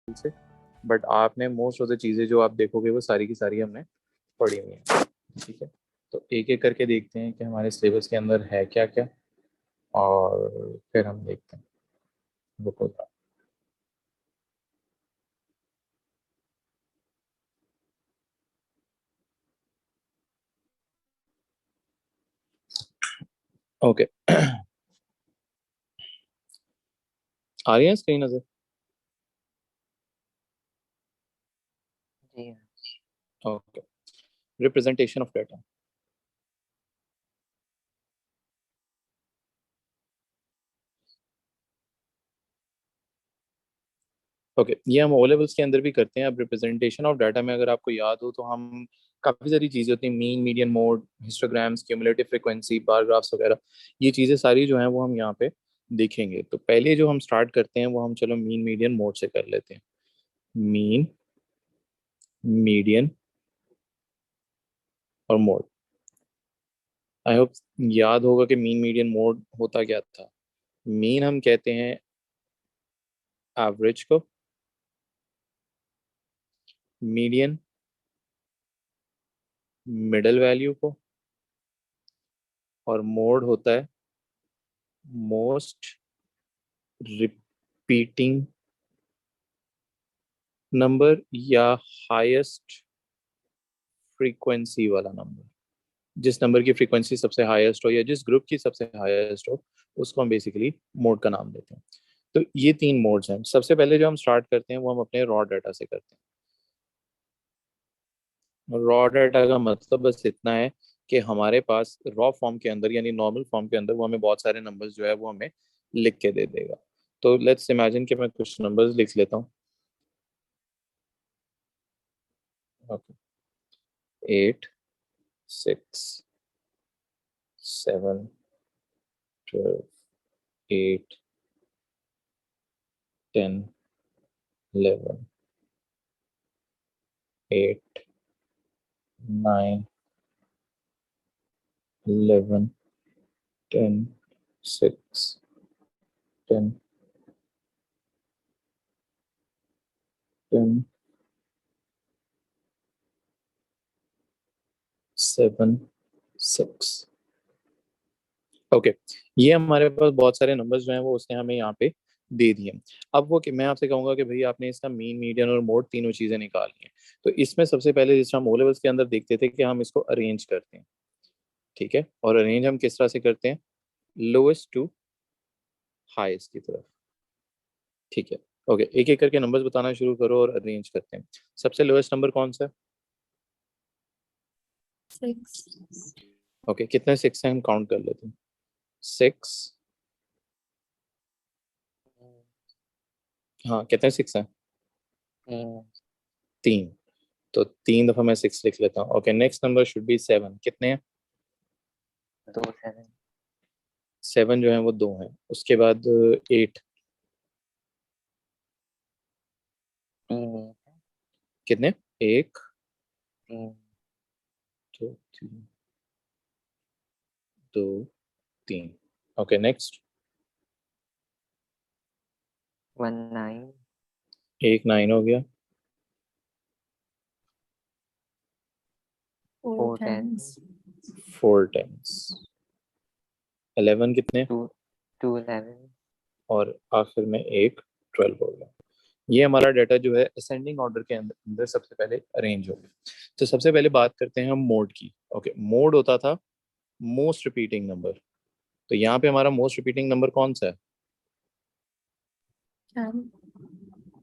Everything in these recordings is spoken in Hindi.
से, बट आपने मोस्ट ऑफ द चीज़ें जो आप देखोगे वो सारी की सारी हमने पढ़ी हुई हैं। ठीक है, तो एक एक करके देखते हैं कि हमारे सिलेबस के अंदर है क्या क्या, और फिर हम देखते हैं वो खुद। ओके आ रही है स्क्रीन नजर? जी okay, representation of data. Okay, ये हम ओ लेवल्स के अंदर भी करते हैं। अब रिप्रेजेंटेशन ऑफ डाटा में अगर आपको याद हो तो हम काफ़ी सारी चीज़ें होती हैं, mean, median, mode, histograms, cumulative frequency, बार ग्राफ्स वगैरह। ये चीज़ें सारी जो हैं वो हम यहाँ पे देखेंगे। तो पहले जो हम स्टार्ट करते हैं वो हम चलो मीन मीडियन मोड से कर लेते हैं। मीन, मीडियन और मोड। आई होप याद होगा कि मीन मीडियन मोड होता क्या था। मीन हम कहते हैं एवरेज को, मीडियन मिडल वैल्यू को, और मोड होता है मोस्ट रिपीटिंग नंबर या हाईएस्ट फ्रीक्वेंसी वाला नंबर। जिस नंबर की फ्रीक्वेंसी सबसे हाईएस्ट हो या जिस ग्रुप की सबसे हाईएस्ट हो उसको हम बेसिकली मोड का नाम देते हैं। तो ये तीन मोड्स हैं। सबसे पहले जो हम स्टार्ट करते हैं वो हम अपने रॉ डाटा से करते हैं। रॉ डाटा का मतलब बस इतना है कि हमारे पास रॉ फॉर्म के अंदर यानी नॉर्मल फॉर्म के अंदर वो हमें बहुत सारे नंबर्स जो है वो हमें लिख के दे देगा। तो लेट्स इमेजिन कि मैं कुछ नंबर्स लिख लेता हूँ। ओके, 8, 6, 7, 12, 8, 10, 11, 8, 9, 11, 10, 6, 10, 10, 7, 6। ओके, ये हमारे पास बहुत सारे नंबर्स जो हैं वो उसने हमें यहाँ पे दे दिए। अब वो कि मैं आपसे कहूंगा कि भाई आपने इसका मीन, मीडियन और मोड तीनों चीजें निकालनी है। तो इसमें सबसे पहले जिस हम ओ लेवल्स के अंदर देखते थे कि हम इसको अरेंज करते हैं। ठीक है, और अरेंज हम किस तरह से करते हैं? लोएस्ट टू हाईएस्ट की तरफ। ठीक है, ओके, एक एक करके नंबर्स बताना शुरू करो और अरेंज करते हैं। सबसे लोएस्ट नंबर कौन सा है? 6। ओके, कितने सिक्स हैं हम काउंट कर लेते हैं। 6। हाँ, कितने सिक्स हैं? तीन 3। तो 3 दफा मैं 6 लिख लेता हूँ। Okay, next number should be 7। कितने हैं? 7 7 जो है वो 2 हैं। उसके बाद 8। तीन कितने? 1, तीन 2, 3, 2, 3। Okay, next. 9 एक 9 हो गया। 4 4 10s 4 टेंस। 11 कितने? 2 11 और आखिर में एक 12 हो गया। ये हमारा डाटा जो है असेंडिंग ऑर्डर के अंदर अंदर सबसे पहले अरेंज हो गया। तो सबसे पहले बात करते हैं हम मोड की। ओके, मोड होता था मोस्ट रिपीटिंग नंबर। तो यहाँ पे हमारा मोस्ट रिपीटिंग नंबर कौन सा है? 10।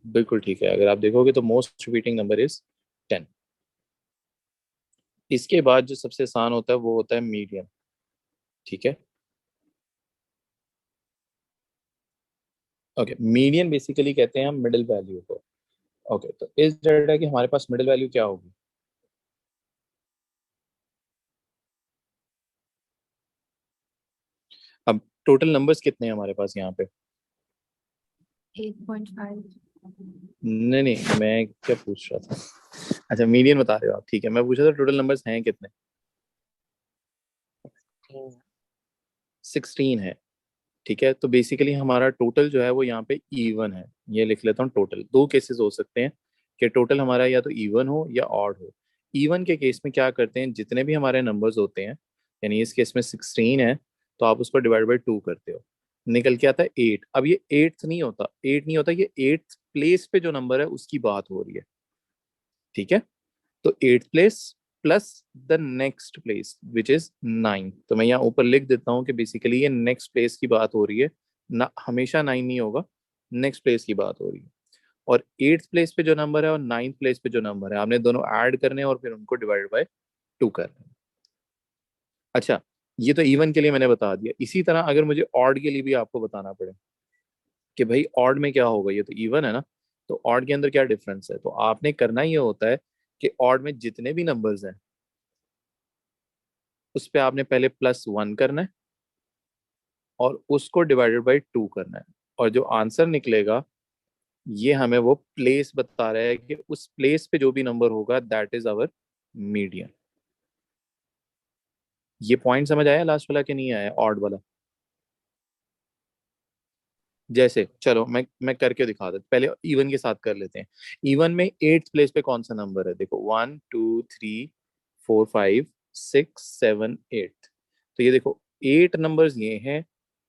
बिल्कुल ठीक है, अगर आप देखोगे तो मोस्ट रिपीटिंग नंबर इज 10। इसके बाद जो सबसे आसान होता है वो होता है मीडियन। ठीक है, ओके, मीडियन बेसिकली कहते हैं हम मिडिल वैल्यू को। ओके, तो इस डाटा की हमारे पास मिडिल वैल्यू क्या होगी? अब टोटल नंबर्स कितने हैं हमारे पास यहाँ पे? 8.5। नहीं नहीं, मैं क्या पूछ रहा था? अच्छा, मीडियन बता रहे हो आप। ठीक है, मैं पूछ रहा था टोटल नंबर्स हैं कितने? 16 16 है। ठीक है, तो बेसिकली हमारा टोटल जो है वो यहाँ पे इवन है। ये लिख लेता हूँ टोटल। दो केसेस हो सकते हैं कि टोटल हमारा या तो इवन हो या ऑड हो। इवन के केस में क्या करते हैं, जितने भी हमारे नंबर्स होते हैं, यानी इस केस में 16 है, तो आप उसको डिवाइड बाई 2 करते हो, निकल के आता है 8। अब ये एट्थ नहीं होता, 8 नहीं होता, ये एट्थ प्लेस पे जो नंबर है उसकी बात हो रही है। ठीक है, तो eighth place plus the next place which is 9। तो मैं यहाँ ऊपर लिख देता हूँ कि बेसिकली ये नेक्स्ट प्लेस की बात हो रही है ना, हमेशा 9 नहीं होगा, नेक्स्ट प्लेस की बात हो रही है। और एट्थ प्लेस पे जो नंबर है और नाइन्थ प्लेस पे जो नंबर है, आपने दोनों ऐड करने हैं और फिर उनको डिवाइड बाय 2 करना है। अच्छा, ये तो इवन के लिए मैंने बता दिया। इसी तरह अगर मुझे ऑड के लिए भी आपको बताना पड़े कि भाई ऑड में क्या होगा, ये तो इवन है ना, तो ऑड के अंदर क्या डिफरेंस है, तो आपने करना ये होता है कि ऑड में जितने भी नंबर्स हैं उस पे आपने पहले +1 करना है और उसको डिवाइडेड बाई 2 करना है, और जो आंसर निकलेगा ये हमें वो प्लेस बता रहा है कि उस प्लेस पे जो भी नंबर होगा दैट इज आवर मीडियन। ये पॉइंट समझ आया लास्ट वाला कि नहीं आया, ऑड वाला? जैसे चलो मैं करके दिखा देता, पहले इवन के साथ कर लेते हैं। इवन में एट्थ प्लेस पे कौन सा नंबर है, देखो 1 2 3 4 5 6 7 8। तो ये देखो 8 नंबर्स ये हैं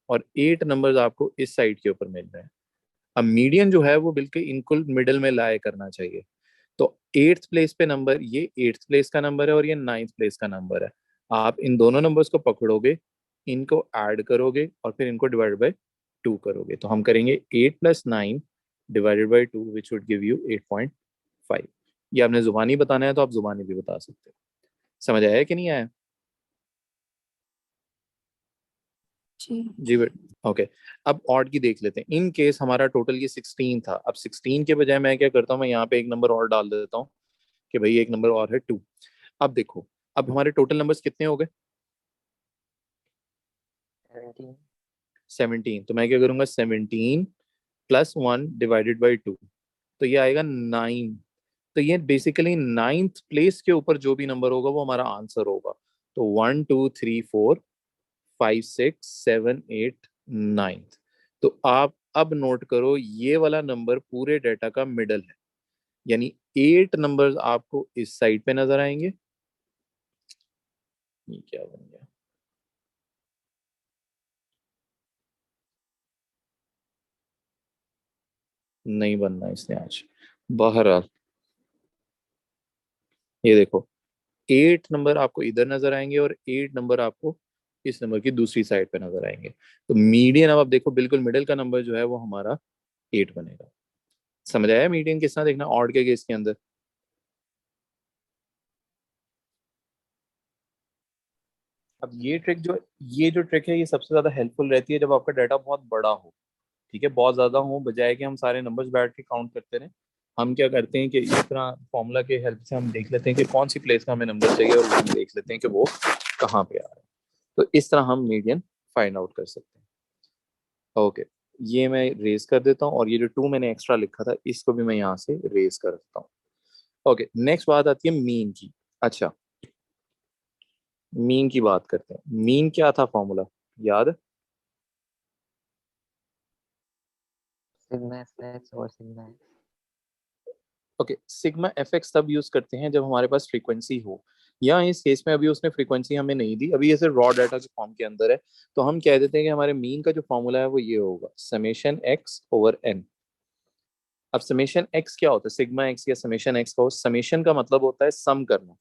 और 8 नंबर्स आपको इस साइड के ऊपर मिल रहे हैं। अब मीडियन जो है वो बिल्कुल इनको मिडल में लाए करना चाहिए। तो एट्थ प्लेस पे नंबर, ये एट्थ प्लेस का नंबर है और ये नाइन्थ प्लेस का नंबर है। आप इन दोनों नंबर्स को पकड़ोगे, इनको ऐड करोगे और फिर इनको डिवाइड बाय 2 करोगे, तो हम करेंगे 8 + 9 divided by 2 which would give you 8.5। ये आपने जुबानी बताना है तो आप जुबानी भी बता सकते हो। समझ आया कि नहीं आया? जी। जी बेट, ओके। अब ऑड की देख लेते हैं। इन केस हमारा टोटल ये 16 था, अब 16 के बजाय मैं क्या करता हूँ, मैं यहाँ पे एक नंबर और डाल देता हूँ कि भाई एक नंबर और है 2। अब देखो, अब हमारे टोटल नंबर्स कितने हो गए? 17 17। तो मैं क्या करूंगा, 17 + 1 डिवाइडेड बाई 2, तो ये आएगा 9। तो ये बेसिकली नाइन्थ प्लेस के ऊपर जो भी नंबर होगा वो हमारा आंसर होगा। तो 1 2 3 4 5 6 7 8 9। तो आप अब नोट करो, ये वाला नंबर पूरे डेटा का मिडल है, यानी 8 नंबर्स आपको इस साइड पे नजर आएंगे। ये क्या बन गया, नहीं बनना इसने आज। बहरहाल ये देखो, 8 नंबर आपको इधर नजर आएंगे और 8 नंबर आपको इस नंबर की दूसरी साइड पे नजर आएंगे। तो मीडियन, अब आप देखो बिल्कुल मिडिल का नंबर जो है वो हमारा 8 बनेगा। समझ आया मीडियन किस तरह देखना ऑड के केस के अंदर? अब ये जो ट्रिक है ये सबसे ज्यादा हेल्पफुल रहती है जब आपका डाटा बहुत बड़ा हो। ठीक है, बहुत ज्यादा हो, बजाय कि हम सारे नंबर्स बैठ के काउंट करते रहे, हम क्या करते हैं कि इस तरह फॉर्मूला के हेल्प से हम देख लेते हैं कि कौन सी प्लेस का हमें नंबर चाहिए और वो हम देख लेते हैं कि वो कहाँ पे आ रहा है। तो इस तरह हम मीडियन फाइंड आउट कर सकते हैं। ओके, ये मैं रेज कर देता हूँ और ये जो 2 मैंने एक्स्ट्रा लिखा था इसको भी मैं यहाँ से रेज कर देता हूँ। ओके, नेक्स्ट बात आती है मीन की। अच्छा, मीन की बात करते हैं। मीन क्या था फॉर्मूला, याद है? सिग्मा एफएक्स और sigma x. Okay, sigma FX तब यूज करते हैं जब हमारे पास फ्रीक्वेंसी हो, या इस केस में अभी उसने फ्रीक्वेंसी हमें नहीं दी, अभी ये सिर्फ रॉ डाटा के फॉर्म के अंदर है। तो हम कह देते हैं कि हमारे मीन का जो फॉर्मूला है वो ये होगा, ΣX/n। अब समेशन एक्स क्या होता है, सिग्मा एक्स या समेशन एक्स का हो, समेशन का मतलब होता है सम करना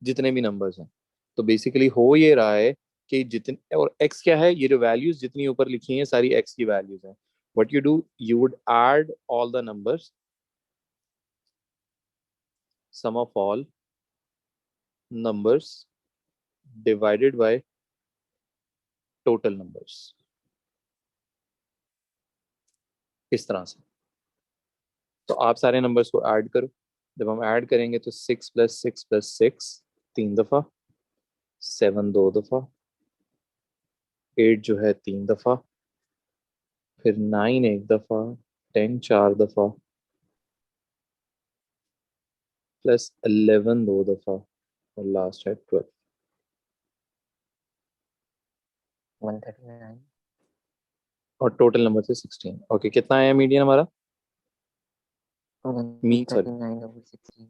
जितने भी नंबर्स हैं। तो बेसिकली हो ये रहा है कि जितने, और एक्स क्या है, ये जो वैल्यूज जितनी ऊपर लिखी हैं सारी एक्स की वैल्यूज हैं। What you do, you would add all the numbers, sum of all numbers divided by total numbers, इस तरह से। तो आप सारे नंबर्स को ऐड करो। जब हम ऐड करेंगे तो 6 + 6 + 6 3 दफा, 7 2 दफा, 8 जो है 3 दफा, फिर 9 1 दफा, 10 4 दफा, +11 2 दफा, और लास्ट है 12। 139 और टोटल नंबर थे 16। ओके, कितना आया मीडियन हमारा? Mean sorry. 139/16.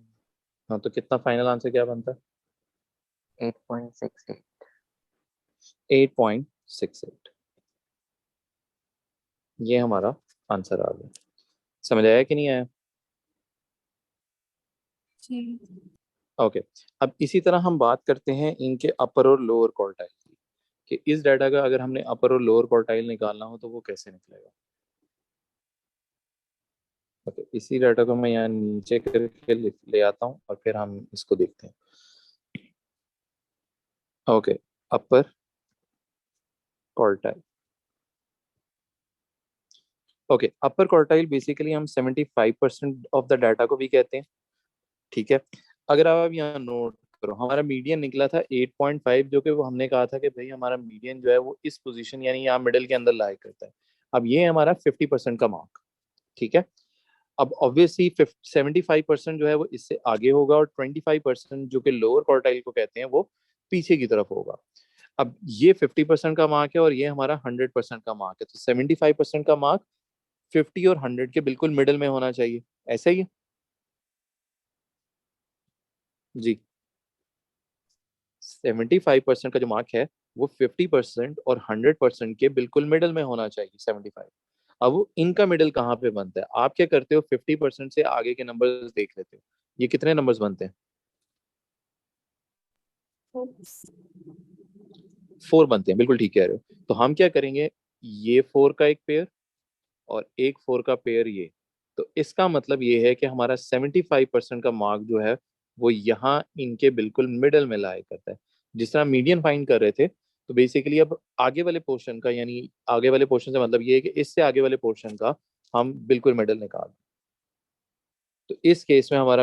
हाँ, तो कितना फाइनल आंसर क्या बनता है? 8.68. 8.68। ये हमारा आंसर आ गया। समझ आया कि नहीं आया? जी। ओके। अब इसी तरह हम बात करते हैं इनके अपर और लोअर क्वार्टाइल की, कि इस डाटा का अगर हमने अपर और लोअर क्वार्टाइल निकालना हो तो वो कैसे निकलेगा। ओके, इसी डाटा को मैं यहाँ नीचे करके ले आता हूँ और फिर हम इसको देखते हैं। ओके, अपर क्वार्टाइल। ओके, अपर क्वार्टाइल बेसिकली हम 75% ऑफ द डाटा को भी कहते हैं। ठीक है। अगर आप अब यहाँ नोट करो, हमारा मीडियन निकला था 8.5, जो कि वो हमने कहा था कि भाई हमारा मीडियन जो है वो इस पोजीशन यानी यहाँ मिडिल के अंदर लाई करता है। अब ये हमारा 50% का मार्क। ठीक है। अब ऑब्वियसली 75% जो है वो इससे आगे होगा और 25% जो कि लोअर क्वार्टाइल को कहते हैं वो पीछे की तरफ होगा। अब ये 50% का मार्क है और ये हमारा 100% का मार्क है, तो 75% का मार्क 50 और 100 के बिल्कुल मिडिल में होना चाहिए। ऐसा ही है जी। 75% का जो मार्क है वो 50% और 100% के बिल्कुल मिडिल में होना चाहिए, 75। अब इनका मिडिल कहाँ पे बनता है? आप क्या करते हो, 50% से आगे के नंबर्स देख लेते हो। ये कितने नंबर्स बनते हैं? 4 बनते हैं, बिल्कुल ठीक कह रहे हो। तो हम क्या करेंगे, ये 4 का एक पेयर और एक 4 का पेयर ये। तो इसका मतलब ये है कि हमारा 75% का मार्क जो है वो यहाँ इनके बिल्कुल मिडल में लाया करता है। जिस तरह मीडियन फाइंड कर रहे थे, तो बेसिकली अब आगे वाले पोर्शन का, यानी आगे वाले पोर्शन से मतलब ये है कि इससे आगे वाले पोर्शन का हम बिल्कुल मिडल निकाल दें। तो इस केस में हमारा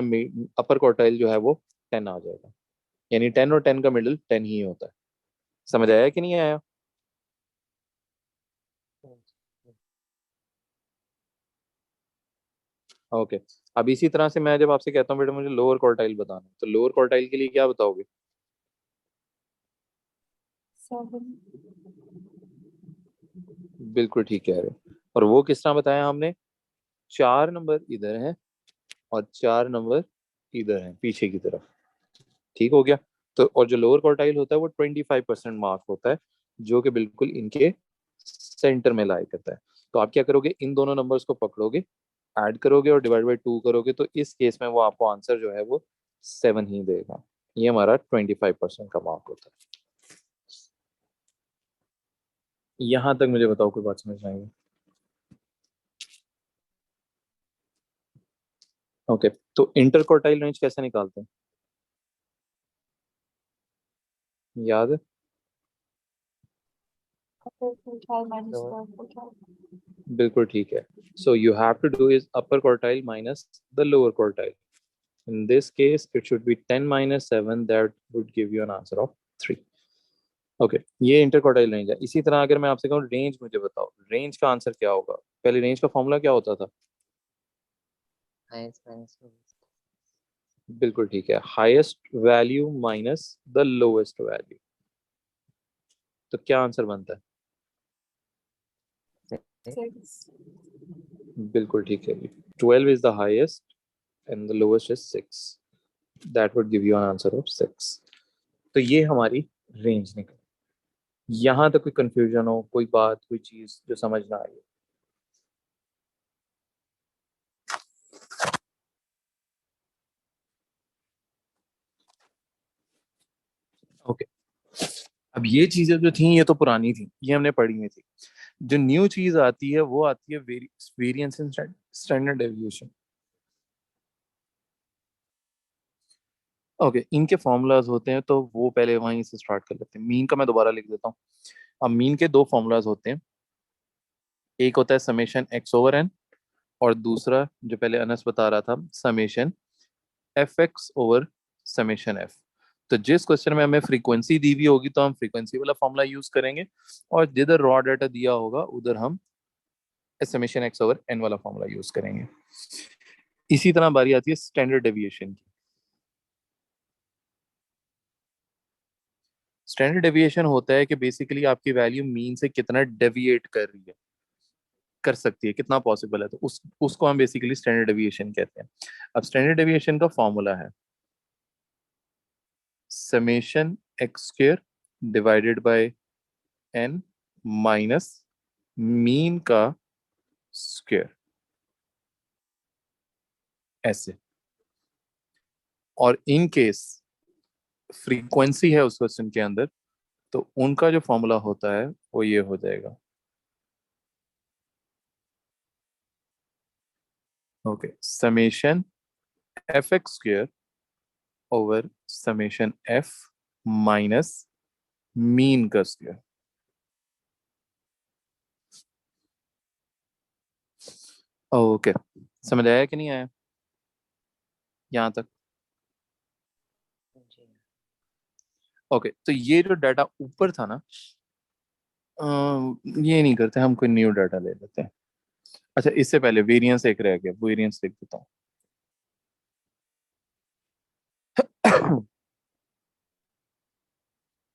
अपर क्वार्टाइल जो है वो 10 आ जाएगा, यानी 10 और 10 का मिडल 10 ही होता है। समझ आया कि नहीं आया? ओके। अब इसी तरह से मैं जब आपसे कहता हूँ बेटा मुझे लोअर क्वार्टाइल बताना है, तो लोअर क्वार्टाइल के लिए क्या बताओगे? 7. बिल्कुल ठीक कह रहे हो। और वो किस तरह बताया हमने? 4 नंबर इधर हैं और 4 नंबर इधर हैं पीछे की तरफ। ठीक हो गया। तो और जो लोअर क्वार्टाइल होता है वो 25% मार्क होता है, जो कि बिल्कुल इनके सेंटर में लाई करता है। तो आप क्या करोगे, इन दोनों नंबर्स को पकड़ोगे, ऐड करोगे और डिवाइड बाई 2 करोगे, तो इस केस में वो आपको आंसर जो है वो 7 ही देगा। ये हमारा 25% का मार्क होता है। यहां तक मुझे बताओ, कोई बात समझ आएगी? ओके। तो इंटर क्वार्टाइल रेंज कैसे निकालते हैं, याद है? Upper quartile minus Lower. lower quartile. बिल्कुल ठीक है। So you have to do is upper quartile minus the lower quartile. In this case, it should be 10 minus 7. That would give you an answer of 3. Okay, ये इंटरक्वार्टाइल रेंज है। इसी तरह अगर मैं आपसे कहूँ रेंज, मुझे बताओ रेंज का आंसर क्या होगा? पहले रेंज का फॉर्मूला क्या होता था? Highest minus lowest. बिल्कुल ठीक है, highest value minus the lowest value. तो क्या आंसर बनता है? 6. बिल्कुल ठीक है। 12 is the highest and the lowest is 6। That would give you an answer of 6। तो ये हमारी रेंज निकली। यहाँ तक कोई कंफ्यूजन हो, कोई बात, कोई चीज जो समझ ना आई? ओके। अब ये चीजें जो थी ये तो पुरानी थी, ये हमने पढ़ी हुई थी। जो न्यू चीज आती है वो आती है variance in standard deviation. Okay, इनके फॉर्मूलाज होते हैं तो वो पहले वहीं से स्टार्ट कर लेते हैं। मीन का मैं दोबारा लिख देता हूँ। अब मीन के दो फॉर्मूलाज होते हैं। एक होता है समेशन एक्स ओवर एन, और दूसरा जो पहले अनस बता रहा था, summation f x over summation F. तो जिस क्वेश्चन में हमें फ्रीक्वेंसी दी हुई होगी तो हम फ्रीक्वेंसी वाला फॉर्मूला यूज करेंगे, और जिधर रॉ डाटा दिया होगा उधर हम समेशन एक्स ओवर एन वाला फॉर्मूला यूज करेंगे। इसी तरह बारी आती है स्टैंडर्ड डेविएशन की। स्टैंडर्ड डेविएशन होता है कि बेसिकली आपकी वैल्यू मीन से कितना डेविएट कर रही है। कर सकती है, कितना पॉसिबल है, तो उसको हम बेसिकली स्टैंडर्ड डेविएशन कहते हैं। अब स्टैंडर्ड डेविएशन का फॉर्मूला है summation x square divided by n minus mean का स्क्वेयर, ऐसे। और इन केस फ्रीक्वेंसी है उस क्वेश्चन के अंदर, तो उनका जो फॉर्मूला होता है वो ये हो जाएगा, okay, summation f x square over summation F minus mean का स्क्वेयर। ओके, समझ आया कि नहीं आया यहाँ तक? जी ओके, तो ये जो डाटा ऊपर था ना, ये नहीं करते हम, कोई न्यू डाटा ले लेते हैं। अच्छा, इससे पहले वेरिएंस एक रह गया, वेरिएंस लिख देता हूँ।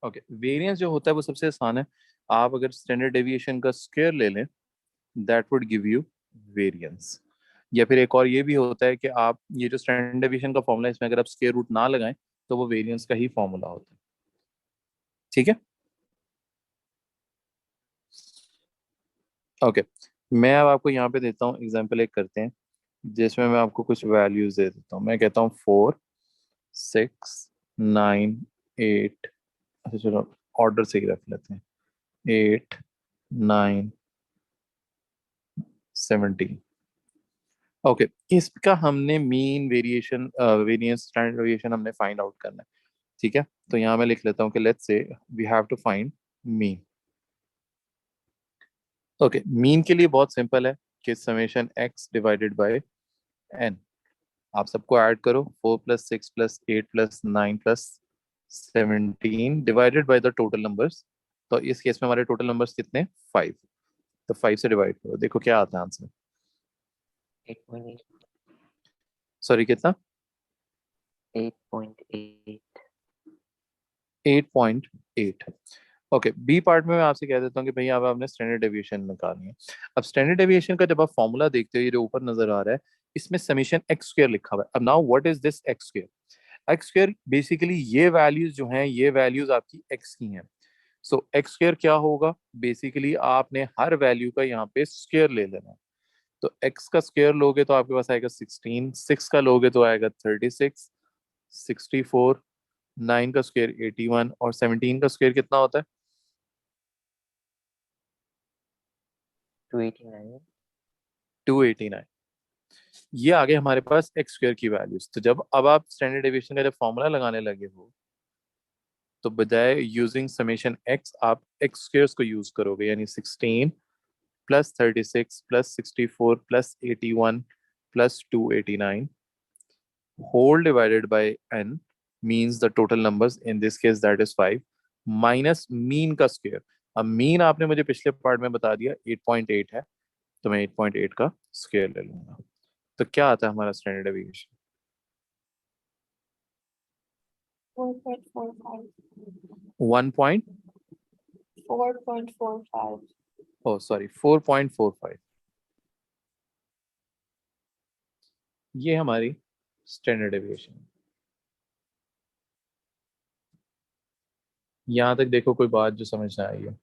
ओके, वेरिएंस जो होता है वो सबसे आसान है। आप अगर स्टैंडर्ड डेविएशन का स्क्वायर ले लें, that would give you variance. या फिर एक और ये भी होता है कि आप ये जो स्टैंडर्ड डेविएशन का फॉर्मूला है, इसमें अगर आप स्क्वायर रूट ना लगाएं तो वो वेरिएंस का ही फॉर्मूला होता है। ठीक है, ओके। मैं अब आपको यहाँ पे देता हूँ एग्जाम्पल, एक करते हैं जिसमें मैं आपको कुछ वैल्यूज दे देता हूँ। मैं कहता हूँ 4, 6, 9, 8। अच्छा चलो, ऑर्डर से ही रख लेते हैं। 8, 9, 17। ओके, इसका हमने mean variation, variance standard variation हमने फाइंड आउट करना है। ठीक है, तो यहाँ मैं लिख लेता हूँ कि let's say we have to find mean. Okay, mean के लिए बहुत सिंपल है कि summation x divided by n. आप सबको ऐड करो, 4 + 6 + 8 + 9 + 17 divided by the total numbers. तो इस केस में हमारे टोटल नंबर्स कितने? 5। तो 5 से डिवाइड करो, देखो क्या आता है आंसर। 8.8 सॉरी, कितना? 8.8 8.8। ओके, बी पार्ट में मैं आपसे कह देता हूँ कि भैया अब आपने स्टैंडर्ड डेविएशन निकालनी है। अब स्टैंडर्ड डेविएशन का जब आप फॉर्मूला देखते हो, ये जो ऊपर नजर आ रहा है, इसमें समेशन एक्स स्क्वायर लिखा हुआ है। अब now what is this x square? X square basically ये वैल्यूज जो हैं, ये वैल्यूज आपकी एक्स की हैं। सो एक्स स्क्वायर क्या होगा? बेसिकली आपने हर वैल्यू का यहाँ पे स्क्वायर ले लेना है। तो एक्स का स्क्वायर लोगे तो आपके पास आएगा 16, 6 का लोगे तो आएगा 36, 64, 9 का स्क्वायर 81, और 17 का स्क्वायर कितना होता है? 289 289। ये आ गए हमारे पास एक्स स्क्वायर की वैल्यूज। तो जब अब आप स्टैंडर्ड डेविएशन का जब फॉर्मूला लगाने लगे हो, तो बजाय यूजिंग समेशन एक्स आप एक्स स्क्वायर्स को यूज करोगे, यानी 16 + 36 + 64 + 81 + 289 whole divided by n means the total numbers, in this case that is 5, minus mean का स्क्वायर। अब मीन आपने मुझे पिछले पार्ट में बता दिया 8.8 है, तो मैं 8.8 का स्क्वायर ले लूंगा। तो क्या आता है हमारा स्टैंडर्ड डेविएशन? 4.45. 1 पॉइंट, 4.45. ओ सॉरी, 4.45। ये हमारी स्टैंडर्ड डेविएशन। यहाँ तक देखो कोई बात जो समझ ना आई है?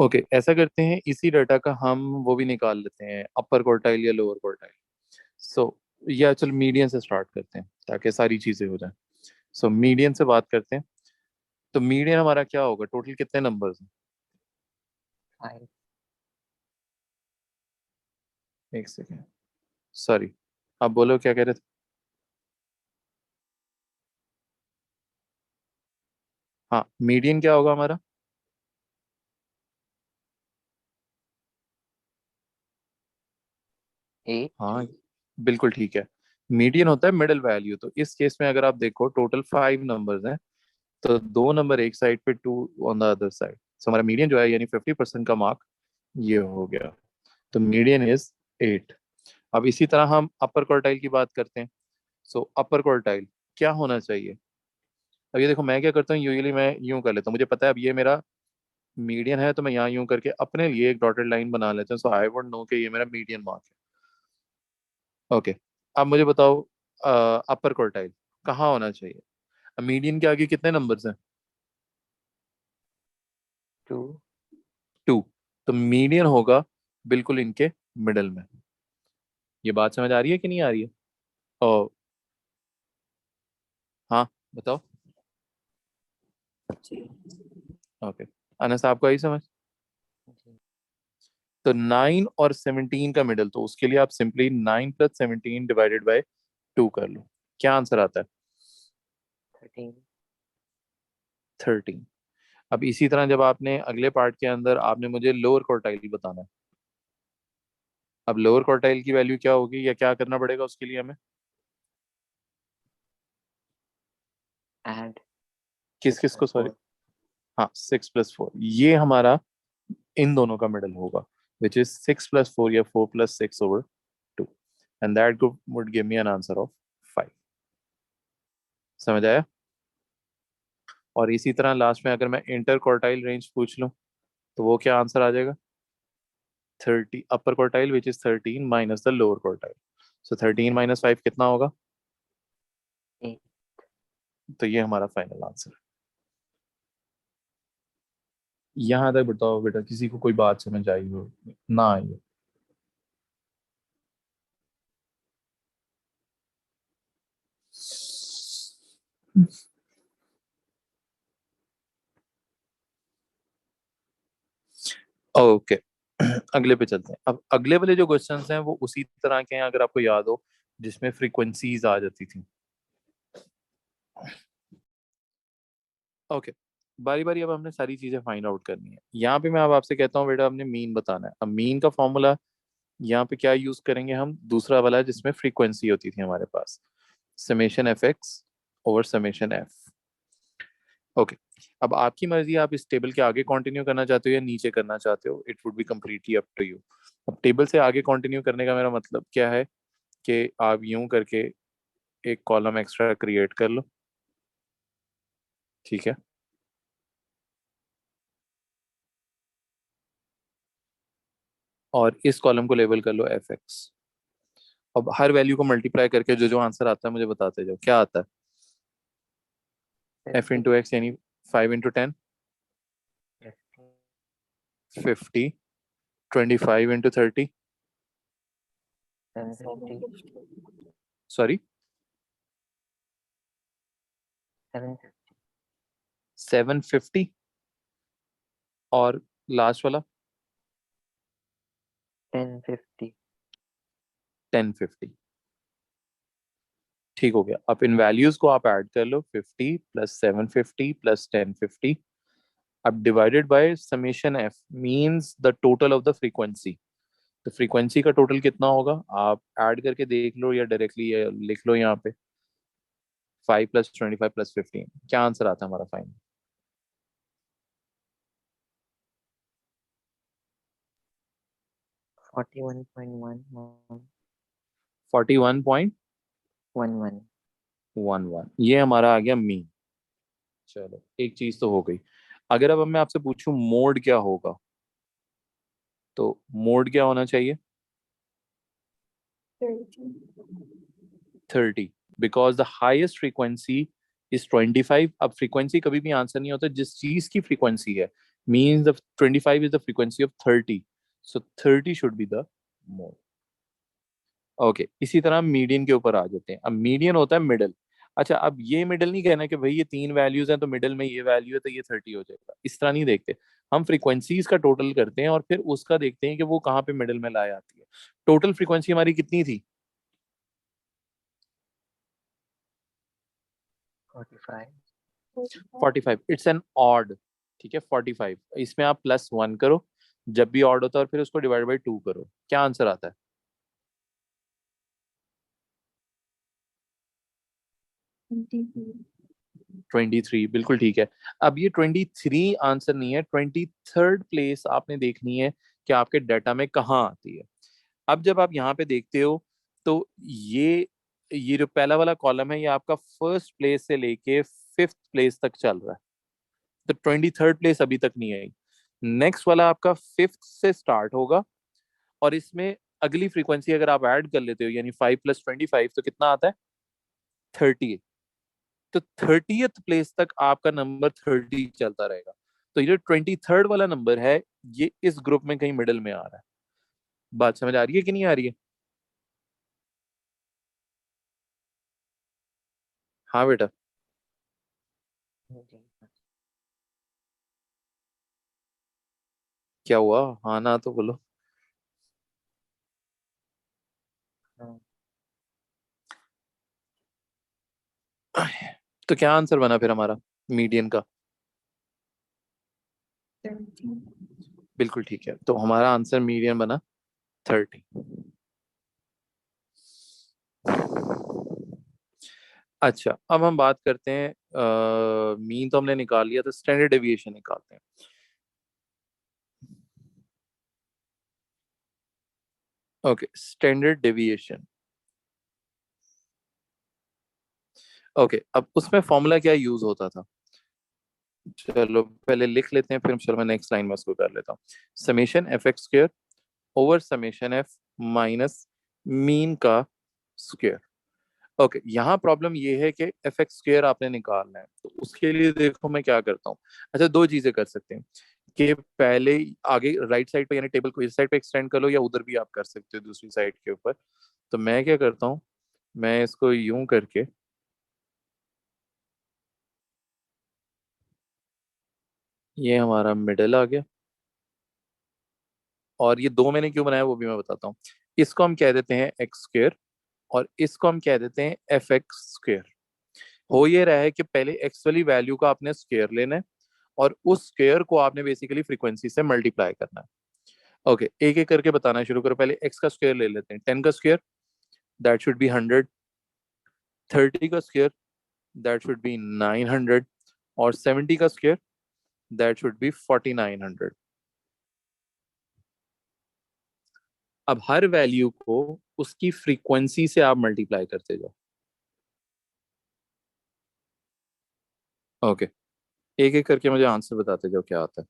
ओके, ऐसा करते हैं, इसी डाटा का हम वो भी निकाल लेते हैं, अपर क्वार्टाइल या लोअर क्वार्टाइल। सो या चल मीडियन से स्टार्ट करते हैं ताकि सारी चीजें हो जाएं। सो मीडियन से बात करते हैं। तो मीडियन हमारा क्या होगा? टोटल कितने नंबर्स हैं? 5 एक सेकेंड, सॉरी, आप बोलो क्या कह रहे थे? हाँ, मीडियन क्या होगा हमारा? 8 हाँ, बिल्कुल ठीक है। मीडियन होता है मिडिल वैल्यू। तो इस केस में अगर आप देखो टोटल 5 नंबर्स हैं, तो 2 नंबर एक साइड पे, 2 ऑन द अदर साइड। सो हमारा मीडियन जो है, यानी 50% का मार्क ये हो गया। तो मीडियन इज 8। अब इसी तरह हम अपर क्वार्टाइल की बात करते हैं। सो अपर क्वार्टाइल क्या होना चाहिए? अब ये देखो मैं क्या करता हूँ, यूजुअली मैं यूं कर लेता हूँ, मुझे पता है अब ये मेरा मीडियन है, तो मैं यहाँ यूं करके अपने लिए एक डॉटेड लाइन बना लेता हूँ, सो आई वुड नो कि ये मेरा मीडियन मार्क है। ओके, अब मुझे बताओ अपर क्वार्टाइल कहाँ होना चाहिए? अब मीडियन के आगे कितने नंबर्स हैं? 2. 2। तो मीडियन होगा बिल्कुल इनके मिडल में। ये बात समझ आ रही है कि नहीं आ रही है? ओ, हाँ, बताओ। ओके, अनस आपको आई समझ? जी. तो 9 और 17 का मिडल, तो उसके लिए आप सिंपली 9 + 17 ÷ 2 कर लो। क्या आंसर आता है? 13. 13। अब इसी तरह जब आपने अगले पार्ट के अंदर आपने मुझे लोअर क्वार्टाइल बताना है। अब लोअर क्वार्टाइल की वैल्यू क्या होगी, या क्या करना पड़ेगा उसके लिए हमें? Add किस 6 किस को, plus सॉरी? 4. हाँ, 6 + 4, ये हमारा इन दोनों का मिडल होगा, विच इज 6 + 4 या 4 + 6/2, and that would give me an answer of 5। समझ आया? और इसी तरह लास्ट में अगर मैं इंटर क्वार्टाइल रेंज पूछ लूं, तो वो क्या आंसर आ जाएगा? 30 अपर quartile which is 13 minus the lower quartile. सो 13 - 5 कितना होगा? 8. तो ये हमारा फाइनल आंसर है। यहाँ तक बताओ बेटा, किसी को कोई बात समझ आई हो ना आई हो? ओके, अगले पे चलते हैं। अब अगले वाले जो क्वेश्चंस हैं वो उसी तरह के हैं, अगर आपको याद हो, जिसमें फ्रीक्वेंसीज आ जाती थी। ओके, बारी बारी अब हमने सारी चीजें फाइंड आउट करनी है। यहाँ पे मैं अब आपसे कहता हूँ बेटा, हमने मीन बताना है। अब मीन का फॉर्मूला यहाँ पे क्या यूज करेंगे हम? दूसरा वाला जिसमें फ्रीक्वेंसी होती थी हमारे पास, ΣFX/ΣF। ओके, अब आपकी मर्जी, आप इस टेबल के आगे कंटिन्यू करना चाहते हो या नीचे करना चाहते हो, it would be completely up to you. अब टेबल से आगे कंटिन्यू करने का मेरा मतलब क्या है कि आप यूं करके एक कॉलम एक्स्ट्रा क्रिएट कर लो, ठीक है? और इस कॉलम को लेबल कर लो FX। अब हर वैल्यू को मल्टीप्लाई करके जो जो आंसर आता है मुझे बताते जाओ क्या आता है। F × X यानी 5 × 10, 50. 50, 25 × 30, 750. 750. सॉरी, 750. 750, और लास्ट वाला 1050. 1050। ठीक हो गया। अब इन वैल्यूज को आप ऐड कर लो, 50 + 750 + 1050, अब divided by ΣF means the total of the frequency. तो फ्रीक्वेंसी का टोटल कितना होगा आप ऐड करके देख लो, या डायरेक्टली लिख लो यहाँ पे, 5 + 25 + 15। क्या आंसर आता है हमारा फाइनल? 41.11. 41.11। 11. ये हमारा आ गया मीन। चलो, एक चीज तो हो गई। अगर अब मैं आपसे पूछूं मोड क्या होगा, तो मोड क्या होना चाहिए? 30. 30, because the highest frequency is 25। अब फ्रीक्वेंसी कभी भी आंसर नहीं होता, जिस चीज की फ्रीक्वेंसी है, means the 25 is the frequency of 30, so 30 should be the mode. Okay, इसी तरह मीडियन के ऊपर आ जाते हैं। अब मीडियन होता है मिडल। अच्छा, अब ये मिडल नहीं कहना कि भाई ये 3 वैल्यूज हैं तो मिडल में ये वैल्यू है तो ये 30 हो जाएगा, इस तरह नहीं देखते। हम फ्रीक्वेंसीज का टोटल करते हैं और फिर उसका देखते हैं कि वो कहाँ पे मिडल में लाई आती है। टोटल फ्रीक्वेंसी हमारी कितनी थी? 45. 45. 45, इट्स एन ऑड। ठीक है, 45, इसमें आप +1 करो जब भी ऑड होता है, और फिर उसको डिवाइड बाई 2 करो। क्या आंसर आता है? 23. 23, बिल्कुल ठीक है। अब ये 23 आंसर नहीं है, 23rd प्लेस आपने देखनी है कि आपके डाटा में कहाँ आती है। अब जब आप यहाँ पे देखते हो, तो ये जो पहला वाला कॉलम है ये आपका फर्स्ट प्लेस से लेके 5th प्लेस तक चल रहा है, तो 23rd प्लेस अभी तक नहीं आई। नेक्स्ट वाला आपका 5th से स्टार्ट होगा, और इसमें अगली फ्रीक्वेंसी अगर आप ऐड कर लेते हो, यानी 5 + 25, तो कितना आता है? 30। तो 30th प्लेस तक आपका नंबर 30 चलता रहेगा। तो ये जो 23rd वाला नंबर है, ये इस ग्रुप में कहीं मिडिल में आ रहा है। बात समझ आ रही है कि नहीं आ रही है? हाँ बेटा, जी क्या हुआ? हाँ ना तो बोलो। हाँ। तो क्या आंसर बना फिर हमारा मीडियन का? 30. बिल्कुल ठीक है, तो हमारा आंसर मीडियन बना 30। अच्छा, अब हम बात करते हैं, मीन तो हमने निकाल लिया, तो स्टैंडर्ड डेविएशन निकालते हैं। Okay, standard deviation. ओके, अब उसमें फॉर्मूला क्या यूज होता था? चलो पहले लिख लेते हैं, फिर चलो मैं नेक्स्ट लाइन में उसको कर लेता हूँ। Summation f(x)² over summation f minus mean का स्क्वायर। ओके, यहाँ प्रॉब्लम ये है कि f(x)² आपने निकालना है, तो उसके लिए देखो मैं क्या करता हूँ। अच्छा, दो चीजें कर सकते हैं कि पहले आगे राइट साइड पे, यानी टेबल को इस साइड पे एक्सटेंड कर लो, या उधर भी आप कर सकते हो दूसरी साइड के ऊपर। तो मैं क्या करता हूँ, मैं इसको यूं करके, ये हमारा मिडल आ गया, और ये दो मैंने क्यों बनाया वो भी मैं बताता हूँ। इसको हम कह देते हैं x², और इसको हम कह देते हैं f(x)²। हो ये रहा है कि पहले x वाली वैल्यू का आपने स्क्वायर लेना है, और उस स्क्वायर को आपने बेसिकली फ्रीक्वेंसी से मल्टीप्लाई करना है। ओके, एक एक करके बताना शुरू करो। पहले x का स्क्वायर ले लेते हैं। 10 का स्क्वायर, दैट शुड बी 100। 30 का स्क्वायर, दैट शुड बी 900। और 70 का स्क्वायर, दैट शुड बी 4900। अब हर वैल्यू को उसकी फ्रीक्वेंसी से आप मल्टीप्लाई करते जाओ। ओके, एक एक करके मुझे आंसर बताते जाओ क्या आता है।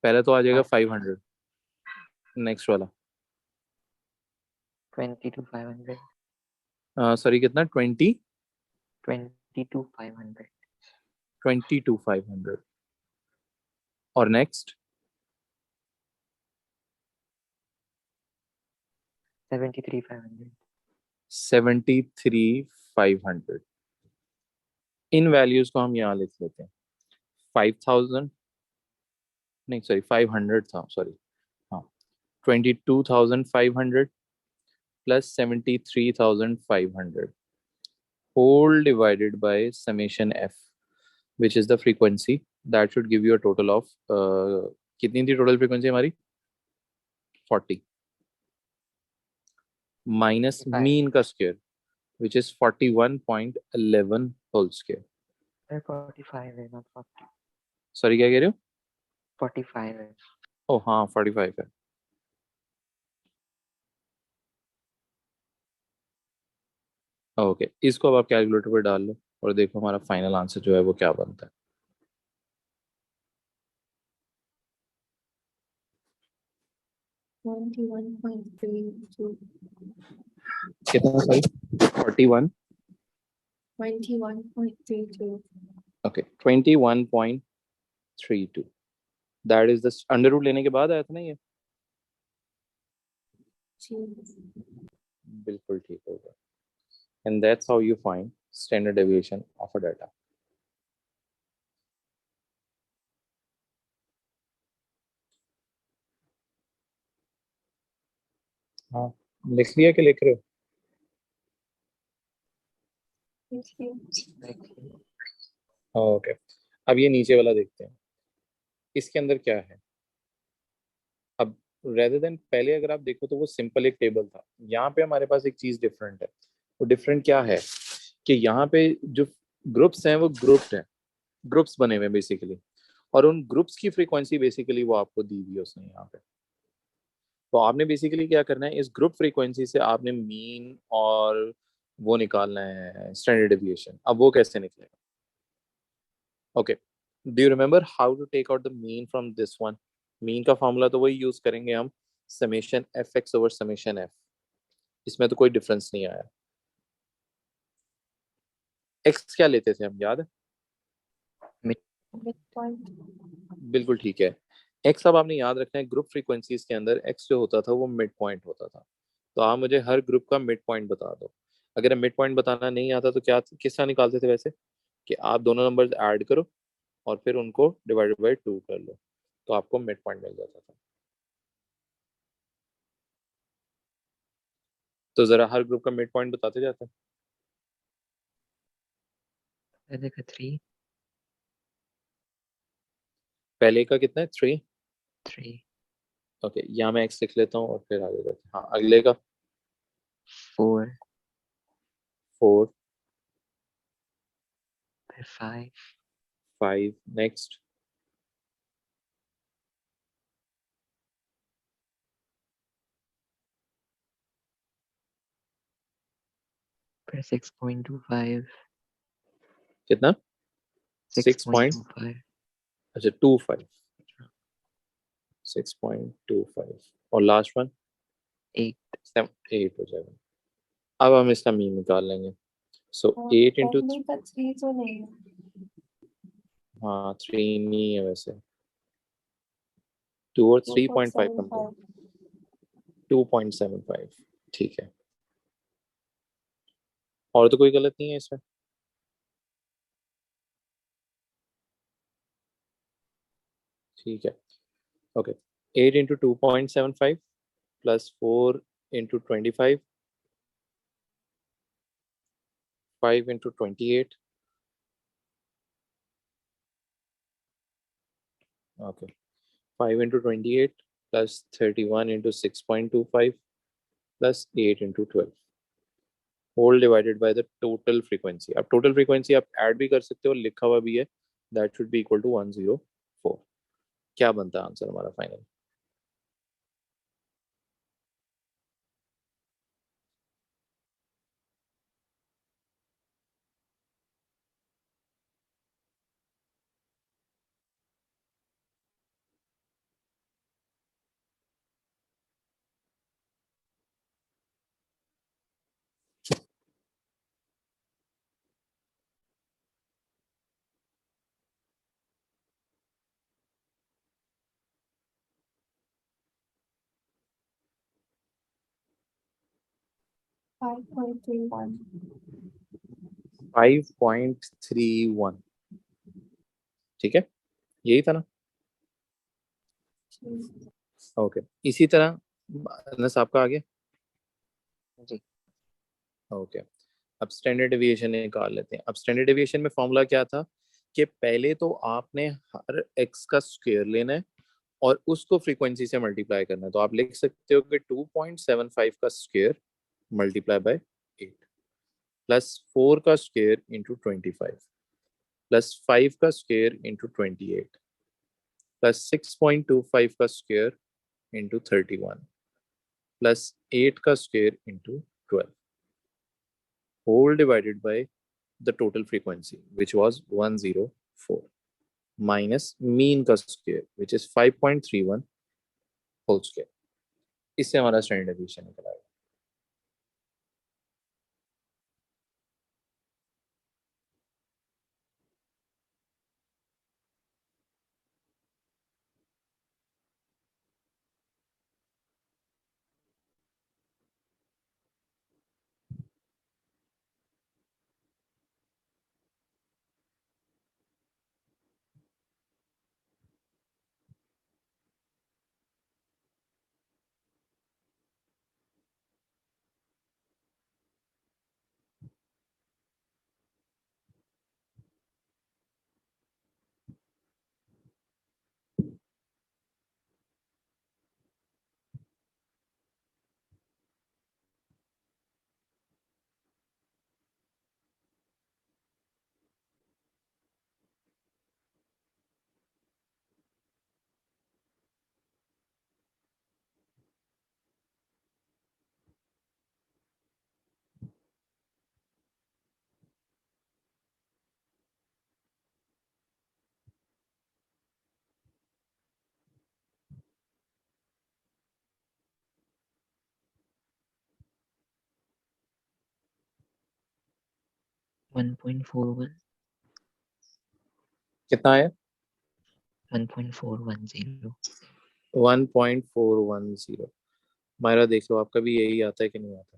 पहले तो आ जाएगा 500, नेक्स्ट वाला 22,500. सॉरी कितना? 20, 22,500. 22,500। और नेक्स्ट 73,500. 73,500। इन वैल्यूज को हम यहाँ लिख लेते हैं। 5,000, नहीं सॉरी 500 था, सॉरी। हाँ, 22,500 plus 73,500 whole divided by summation f, which is the frequency that should give you a total of कितनी थी टोटल फ्रीक्वेंसी हमारी? 40 माइनस 45. मीन का square, which is 41.11 whole square. 45 है, not 40. सॉरी क्या कह रहे हो? 45 है. ओ हाँ, 45 है। ओके, इसको अब आप कैलकुलेटर पर डाल लो, और देखो हमारा फाइनल आंसर जो है वो क्या बनता है। 21.32. कितना? Sorry, 41। 21.32. Okay, 21.32। That is the under root लेने के बाद आया था ना ये? बिल्कुल ठीक होगा। And that's how you find standard deviation of a data. हाँ, लिख लिया कि लिख रहे देखिए. हो? ओके, अब ये नीचे वाला देखते हैं, इसके अंदर क्या है। अब रेदर देन पहले अगर आप देखो तो वो सिंपल एक टेबल था, यहाँ पे हमारे पास एक चीज डिफरेंट है। वो डिफरेंट क्या है कि यहाँ पे जो ग्रुप्स हैं वो ग्रुप्ड हैं, ग्रुप्स बने हुए हैं बेसिकली, और उन ग्रुप्स की फ्रीक्वेंसी बेसिकली वो आपको दी हुई है उसने यहाँ पे। तो आपने बेसिकली क्या करना है, इस ग्रुप फ्रीक्वेंसी से आपने मीन और वो निकालना है स्टैंडर्ड डेविएशन। अब वो कैसे निकलेगा? Okay, do you remember how to take out the mean from this one? Mean का फॉर्मूला तो वही यूज करेंगे हम, summation f x over summation f. इसमें तो कोई डिफरेंस नहीं आया। एक्स क्या लेते थे हम, याद है? Midpoint. बिल्कुल ठीक है। एक्स अब आपने याद रखना है, ग्रुप फ्रीक्वेंसीज के अंदर एक्स जो होता था वो मिड पॉइंट होता था। तो आप मुझे हर ग्रुप का मिड पॉइंट बता दो। अगर मिड पॉइंट बताना नहीं आता तो क्या किस तरह निकालते थे वैसे, कि आप दोनों नंबर्स ऐड करो और फिर उनको डिवाइडेड बाई 2 कर लो, तो आपको मिड पॉइंट मिल जाता था। तो जरा हर ग्रुप का मिड पॉइंट बताते जाते हैं। पहले का 3 पहले का कितना है, 3। 3 ओके, यहाँ मैं एक्स लिख लेता हूँ और फिर आगे बढ़ते हैं। हाँ, अगले का 4 4, फिर 5 5, नेक्स्ट फिर 6.25 कितना, 6 पॉइंट, 6.25 अच्छा 25, 6.25, और लास्ट वन 8 8 हो जाएगा। अब हम इसका मीन निकाल लेंगे। सो 8 इंटू, पहले का 3 तो नहीं है। हाँ 3 नहीं है वैसे, 2 और 3.5 कंपेयर, 2.75. 2.75, ठीक है। और तो कोई गलत नहीं है इसमें? ठीक है, okay. 8 into 2.75 plus 4 into 25, 5 into 28, okay, 5 into 28 plus 31 into 6.25 plus 8 into 12 whole divided by the total frequency. अब टोटल फ्रीक्वेंसी आप ऐड भी कर सकते हो, लिखा हुआ भी है, that should be equal to 104। क्या बनता है आंसर हमारा फाइनल? 5.31. 5.31, ठीक है, यही था ना? ओके, इसी तरह अनस आपका आ गया। जी ओके, अब स्टैंडर्ड डेविएशन निकाल लेते हैं। अब स्टैंडर्ड डेविएशन में फॉर्मूला क्या था, कि पहले तो आपने हर एक्स का स्क्वायर लेना है और उसको फ्रीक्वेंसी से मल्टीप्लाई करना है। तो आप लिख सकते हो कि 2.75 का स्क्वायर मल्टीप्लाई बाय 8 प्लस 4 का स्क्वायर इंटू 25 प्लस 5 का स्क्वायर इंटू 28 प्लस 6.25 का स्क्वायर इंटू 31 प्लस 8 का square into 12 whole divided by the total frequency which was 104 minus mean का square which is 5.31 whole square। इससे हमारा स्टैंडर्ड डेविएशन निकल आएगा। 1.41 कितना है? 1.410 1.410। मायरा देख लो आपका भी यही आता है कि नहीं आता।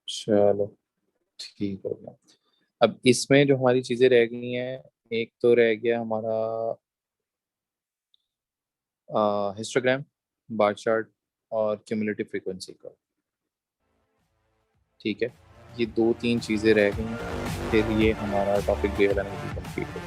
चलो ठीक हो गया। अब इसमें जो हमारी चीजें रह गई हैं, एक तो रह गया हमारा हिस्टोग्राम, बार चार्ट और क्यूमुलेटिव फ्रीक्वेंसी का। ठीक है, ये दो तीन चीजें रह गई हैं, फिर ये हमारा टॉपिक भी वाला नहीं कंप्लीट हो गया।